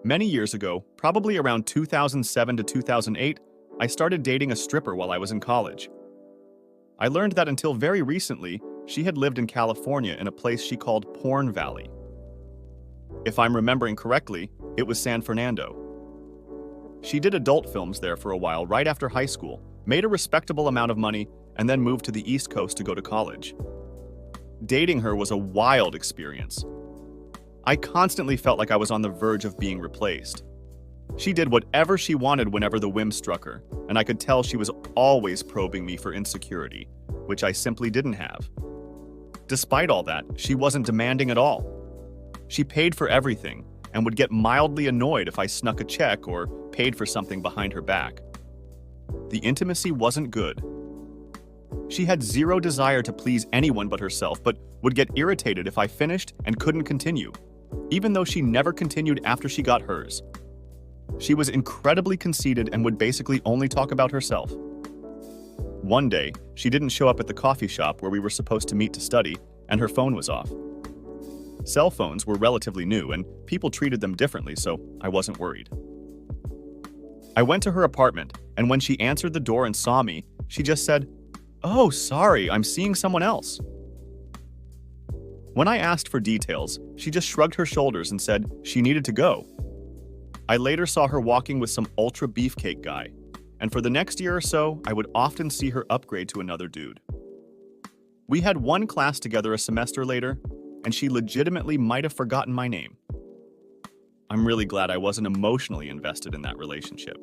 Many years ago, probably around 2007 to 2008, I started dating a stripper while I was in college. I learned that until very recently, she had lived in California in a place she called Porn Valley. If I'm remembering correctly, it was San Fernando. She did adult films there for a while right after high school, made a respectable amount of money, and then moved to the East Coast to go to college. Dating her was a wild experience. I constantly felt like I was on the verge of being replaced. She did whatever she wanted whenever the whim struck her, and I could tell she was always probing me for insecurity, which I simply didn't have. Despite all that, she wasn't demanding at all. She paid for everything and would get mildly annoyed if I snuck a check or paid for something behind her back. The intimacy wasn't good. She had zero desire to please anyone but herself, but would get irritated if I finished and couldn't continue, even though she never continued after she got hers. She was incredibly conceited and would basically only talk about herself. One day, she didn't show up at the coffee shop where we were supposed to meet to study, and her phone was off. Cell phones were relatively new, and people treated them differently, so I wasn't worried. I went to her apartment, and when she answered the door and saw me, she just said, "Oh, sorry, I'm seeing someone else." When I asked for details, she just shrugged her shoulders and said she needed to go. I later saw her walking with some ultra beefcake guy, and for the next year or so, I would often see her upgrade to another dude. We had one class together a semester later, and she legitimately might have forgotten my name. I'm really glad I wasn't emotionally invested in that relationship.